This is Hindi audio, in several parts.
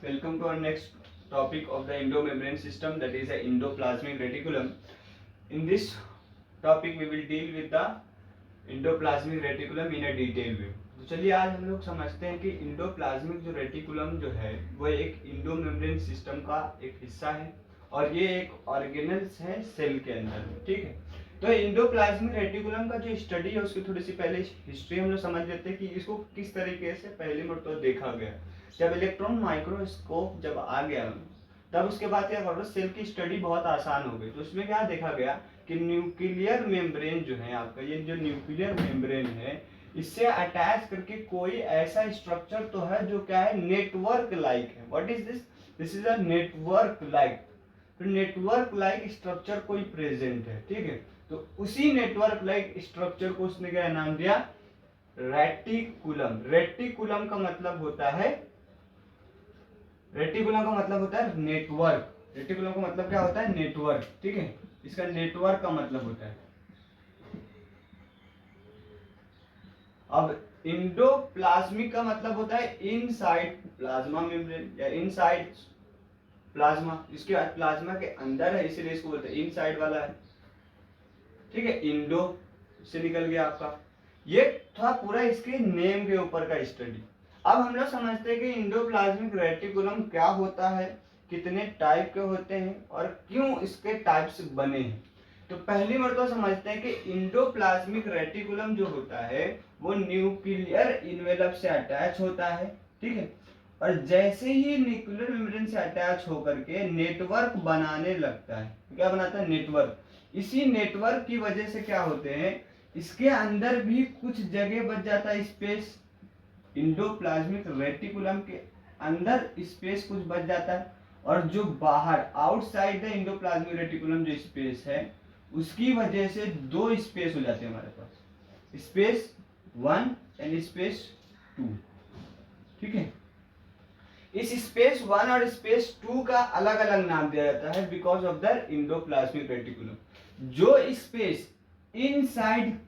Welcome to our next topic of the endomembrane system, that is the endoplasmic reticulum. In this topic we will deal with the endoplasmic reticulum in a detail way. तो चलिए आज हम लोग समझते हैं कि इंडोप्लाज्मिक जो रेटिकुलम जो है वो एक इंडोमेम्ब्रेन सिस्टम का एक हिस्सा है और ये एक ऑर्गेनल्स है सेल के अंदर में, ठीक है। तो इंडोप्लाज्मिक रेटिकुलम का जो स्टडी है उसकी थोड़ी सी पहले हिस्ट्री हम लोग समझ लेते हैं कि इसको किस तरीके से पहली मरतबा देखा गया। जब इलेक्ट्रॉन माइक्रोस्कोप जब आ गया तब उसके बाद क्या कर सेल की स्टडी बहुत आसान हो गई। तो उसमें क्या देखा गया कि न्यूक्लियर मेम्ब्रेन जो है आपका, ये जो न्यूक्लियर मेम्ब्रेन है इससे अटैच करके कोई ऐसा स्ट्रक्चर तो है जो क्या है नेटवर्क लाइक है। What is this? This is a network like. तो नेटवर्क लाइक स्ट्रक्चर कोई प्रेजेंट है, ठीक है। तो उसी नेटवर्क लाइक स्ट्रक्चर को उसने क्या नाम दिया? रेटिकुलम। रेटिकुलम का मतलब होता है, रेटिकुलम का मतलब होता है नेटवर्क। रेटिकुलम का मतलब क्या होता है? नेटवर्क, ठीक है। इसका नेटवर्क का मतलब होता है। अब इंडोप्लाज्मिक का मतलब होता है इनसाइड प्लाज्मा मेम्ब्रेन या इनसाइड प्लाज्मा। इसके बाद प्लाज्मा के अंदर है इसलिए इसको बोलते हैं इनसाइड वाला है, ठीक है। इंडो से निकल गया आपका। ये था पूरा इसके नेम के ऊपर का स्टडी। अब हम लोग समझते हैं कि इंडोप्लाज्मिक रेटिकुलम क्या होता है, कितने टाइप के होते हैं और क्यों इसके टाइप्स बने हैं। तो पहली मर्तबा समझते हैं कि इंडोप्लाज्मिक रेटिकुलम जो होता है वो न्यूक्लियर इन्वेलप से अटैच होता है, ठीक है। और जैसे ही न्यूक्लियर मेम्ब्रेन से अटैच होकर के नेटवर्क बनाने लगता है, क्या बनाता है? नेटवर्क। इसी नेटवर्क की वजह से क्या होते हैं, इसके अंदर भी कुछ जगह बच जाता है स्पेस। इंडोप्लाज्मिक रेटिकुलम के अंदर स्पेस कुछ बच जाता है और जो बाहर आउटसाइड द इंडोप्लाज्मिक रेटिकुलम जो स्पेस है उसकी वजह से दो स्पेस हो जाते हैं हमारे पास, स्पेस 1 एंड स्पेस 2, ठीक है। इस स्पेस 1 और स्पेस 2 का अलग अलग नाम दिया जाता है because of the endoplasmic reticulum. जो स्पेस इनसाइड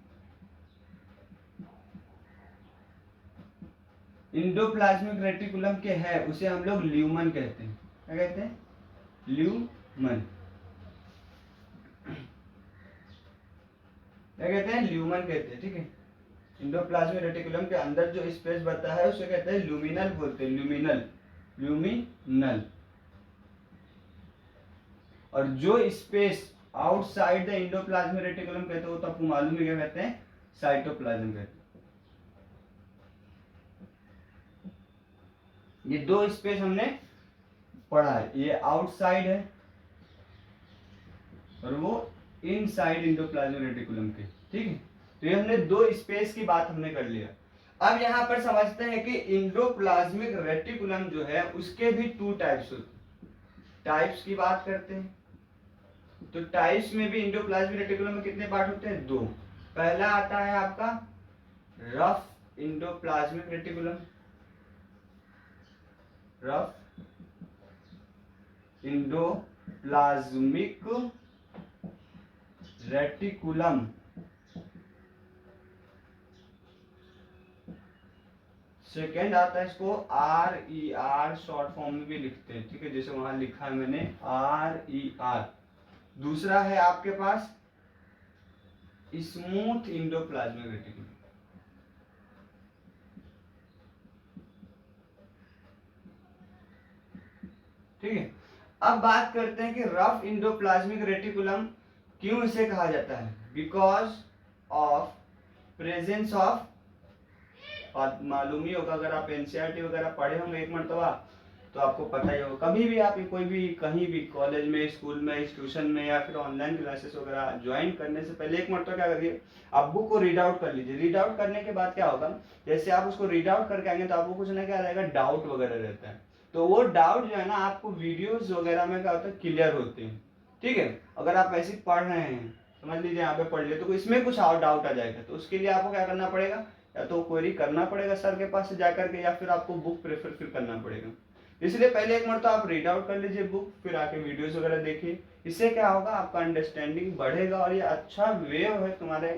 इंडोप्लाज्मिक रेटिकुलम के है उसे हम लोग ल्यूमन कहते हैं। क्या कहते हैं? ल्यूमन। क्या कहते हैं? ल्यूमन कहते हैं, ठीक है। इंडोप्लाज्मिक रेटिकुलम के अंदर जो स्पेस बचा है उसे कहते हैं ल्यूमिनल, बोलते हैं ल्यूमिनल, ल्यूमिनल। और जो space outside the endoplasmic reticulum कहते हैं वो तो आपको मालूम है, क्या कहते हैं? साइटोप्लाज्म कहते हैं। ये दो स्पेस हमने पढ़ा है, ये आउटसाइड है और वो इनसाइड इंडोप्लाज्मिक रेटिकुलम के, ठीक है। तो ये हमने दो स्पेस की बात हमने कर लिया। अब यहां पर समझते हैं कि इंडोप्लाज्मिक रेटिकुलम जो है उसके भी 2 टाइप्स होते हैं। टाइप्स की बात करते हैं तो टाइप्स में भी इंडोप्लाज्मिक रेटिकुलम में कितने पार्ट होते हैं? 2। पहला आता है आपका rough endoplasmic reticulum, rough endoplasmic reticulum. Second आता है इसको RER, शॉर्ट फॉर्म में भी लिखते हैं, ठीक है, जैसे वहां लिखा है मैंने RER। दूसरा है आपके पास स्मूथ इंडोप्लाज्मिक रेटिकुलम, ठीक है। अब बात करते हैं कि रफ इंडोप्लाज्मिक रेटिकुलम क्यों इसे कहा जाता है? बिकॉज ऑफ प्रेजेंस ऑफ, मालूम ही होगा अगर आप एनसीईआरटी वगैरह पढ़े होंगे एक मरतबा तो आपको पता ही होगा। कभी भी आप कोई भी कहीं भी कॉलेज में, स्कूल में, ट्यूशन में या फिर ऑनलाइन क्लासेस वगैरह ज्वाइन करने से पहले एक मरतबा क्या करिए, आप बुक को रीड आउट कर लीजिए। रीड आउट करने के बाद क्या होगा, जैसे आप उसको रीड आउट करके आएंगे तो आपको कुछ ना क्या रहेगा, डाउट वगैरह रहता है। तो वो डाउट जो है ना आपको वीडियोज वगैरह में क्या होता है, क्लियर होते हैं, ठीक है। अगर आप ऐसे पढ़ रहे हैं, समझ लीजिए यहाँ पे पढ़ लिए तो इसमें कुछ और डाउट आ जाएगा तो उसके लिए आपको क्या करना पड़ेगा, या तो क्वेरी करना पड़ेगा सर के पास से जाकर के या फिर आपको बुक प्रेफर फिर करना पड़ेगा। इसलिए पहले एक मरतबा आप रीड आउट कर लीजिए बुक, फिर आके वीडियोस वगैरह देखिए। इससे क्या होगा, आपका अंडरस्टैंडिंग बढ़ेगा और ये अच्छा वे है तुम्हारे,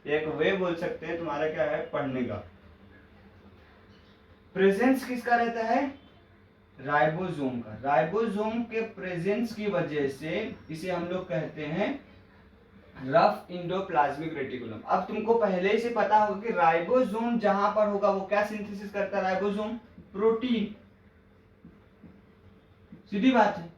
एक वे बोल सकते हैं तुम्हारा क्या है पढ़ने का। प्रेजेंस किसका रहता है? राइबोसोम का, राइबोसोम के प्रेजेंस की वजह से इसे हम लोग कहते हैं रफ इंडोप्लाज्मिक रेटिकुलम। अब तुमको पहले ही से पता होगा कि राइबोसोम जहां पर होगा वो क्या सिंथेसिस करता है, राइबोसोम प्रोटीन, सीधी बात है।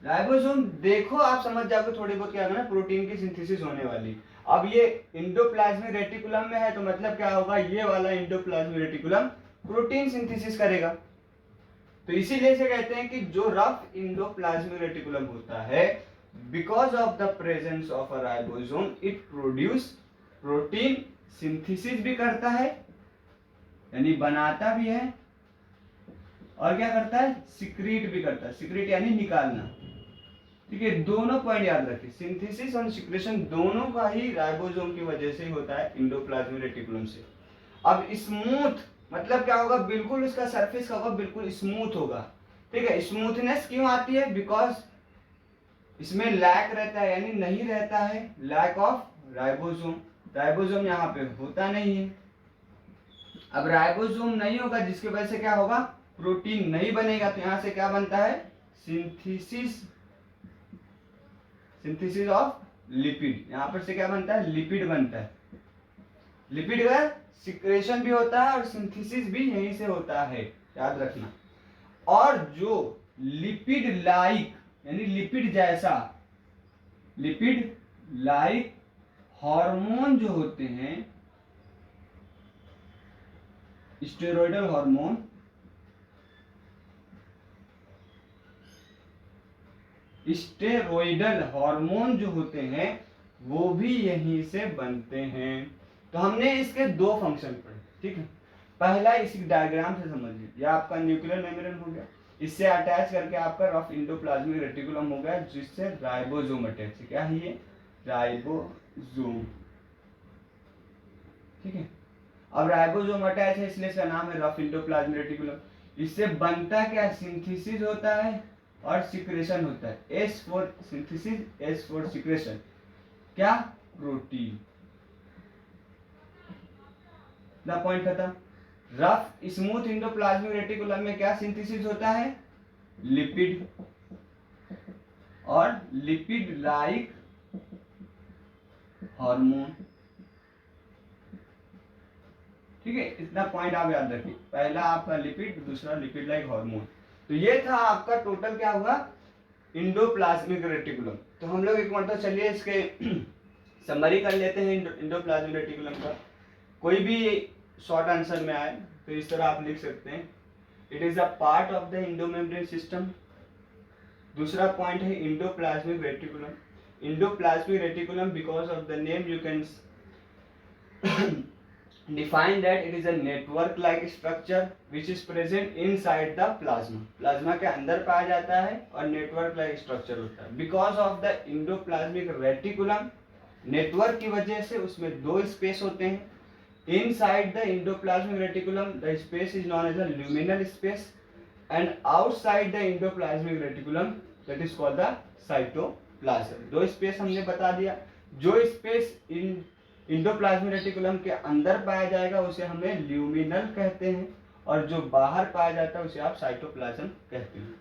राइबोसोम देखो आप समझ जाओगे थोड़ी बहुत क्या होगा ना, प्रोटीन की सिंथेसिस होने वाली। अब ये इंडोप्लाज्मिक रेटिकुलम में है तो मतलब क्या होगा, ये वाला इंडोप्लाज्मिक रेटिकुलम प्रोटीन सिंथेसिस करेगा। तो इसीलिए से कहते हैं कि जो रफ इंडोप्लाज्मिक रेटिकुलम होता है, because of the presence of a ribosome it produce protein, synthesis भी करता है यानी बनाता भी है, और क्या करता है, सिक्रीट भी करता है। सिक्रीट यानी निकालना, ठीक है। दोनों पॉइंट याद रखिए, सिंथेसिस और सिक्रेशन दोनों का ही राइबोसोम की वजह से ही होता है इंडोप्लाज्मिक रेटिकुलम से। अब स्मूथ मतलब क्या होगा, बिल्कुल उसका सरफेस का होगा बिल्कुल स्मूथ होगा, ठीक है। स्मूथनेस क्यों आती है, बिकॉज इसमें लैक रहता है यानी नहीं रहता है, लैक ऑफ राइबोसोम, राइबोसोम यहाँ पे होता नहीं है। अब राइबोसोम नहीं होगा जिसकी वजह से क्या होगा, प्रोटीन नहीं बनेगा, तो यहां से क्या बनता है, सिंथेसिस, सिंथेसिस ऑफ लिपिड, यहां पर से क्या बनता है, लिपिड बनता है। लिपिड का सिक्रेशन भी होता है और सिंथेसिस भी यहीं से होता है, याद रखना। और जो लिपिड लाइक यानी लिपिड जैसा, लिपिड लाइक हार्मोन जो होते हैं, स्टेरॉयडल हार्मोन, स्टेरॉयडल हार्मोन जो होते हैं वो भी यहीं से बनते हैं। तो हमने इसके दो फंक्शन पढ़े, ठीक है। पहला इसी डायग्राम से समझिए, यह आपका न्यूक्लियर मेम्ब्रेन हो गया, इससे अटैच करके आपका रफ इंडोप्लाज्मिक रेटिकुलम हो गया, जिससे राइबोसोम अटैच है। क्या है ये, राइबोसोम, ठीक है। अब राइबोसोम अटैच है इसलिए इसका नाम है रफ इंडोप्लाज्मिक रेटिकुलम। इससे बनता क्या, सिंथेसिस होता है और सिक्रेशन होता है, S for synthesis, S for secretion, क्या, प्रोटीन। ना पॉइंट खत्म। रफ स्मूथ इंडोप्लाज्मिक रेटिकुलम में क्या सिंथेसिस होता है, लिपिड और लिपिड लाइक हार्मोन, ठीक है। इतना पॉइंट आप याद रखिए, पहला आपका लिपिड, दूसरा लिपिड लाइक हार्मोन। तो ये था आपका टोटल क्या हुआ, इंडोप्लाज्मिक रेटिकुलम। तो हम लोग एक मतलब चलिए इसके समरी कर लेते हैं इंडोप्लाज्मिक रेटिकुलम का। कोई भी शॉर्ट आंसर में आए तो इस तरह आप लिख सकते हैं, it is a part of the endomembrane system. दूसरा पॉइंट है endoplasmic reticulum, endoplasmic reticulum because of the name you can define that it is a network like structure which is present inside the plasma, plasma के अंदर पाया जाता है और नेटवर्क लाइक स्ट्रक्चर होता है। Because of the endoplasmic reticulum, network की वजह से उसमें दो स्पेस होते हैं। Inside the endoplasmic reticulum the space is known as a luminal space, and outside the endoplasmic reticulum that is called the cytoplasm. दो स्पेस हमने बता दिया, जो स्पेस इन इंडोप्लाज्मिक रेटिकुलम के अंदर पाया जाएगा उसे हमें ल्यूमिनल कहते हैं, और जो बाहर पाया जाता है उसे आप साइटोप्लाज्म कहते हैं।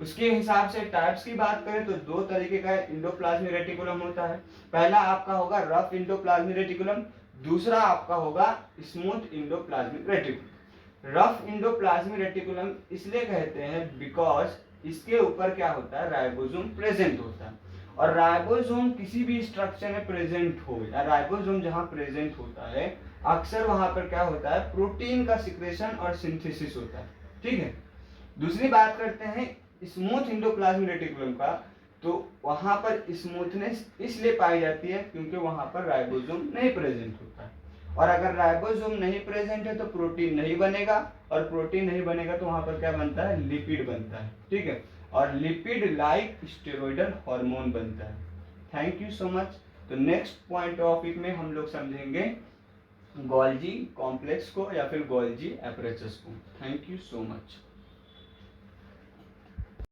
उसके हिसाब से टाइप्स की बात करें तो दो तरीके का इंडोप्लाज्मिक रेटिकुलम होता है। पहला आपका होगा रफ इंडोप्लाज्मिक रेटिकुलम, दूसरा आपका होगा smooth endoplasmic reticulum. Rough endoplasmic reticulum इसलिए कहते हैं बिकॉज इसके ऊपर क्या होता है, राइबोसोम प्रेजेंट होता है, और राइबोसोम किसी भी स्ट्रक्चर में प्रेजेंट हो या राइबोसोम जहां प्रेजेंट होता है अक्सर वहां पर क्या होता है, प्रोटीन का सिक्रेशन और सिंथेसिस होता है, ठीक है। दूसरी बात करते हैं स्मूथ इंडोप्लाज्मिक रेटिकुलम का, तो वहां पर स्मूथनेस इसलिए पाई जाती है क्योंकि वहां पर राइबोसोम नहीं प्रेजेंट होता है, और अगर राइबोसोम नहीं प्रेजेंट है तो प्रोटीन नहीं बनेगा, और प्रोटीन नहीं बनेगा तो वहां पर क्या बनता है, लिपिड बनता है, ठीक है, और लिपिड लाइक स्टेरॉयडल हार्मोन बनता है। Thank you so much. तो नेक्स्ट पॉइंट टॉपिक में हम लोग समझेंगे गोल्जी कॉम्प्लेक्स को या फिर गोल्जी एपरेचस को। Thank you so much.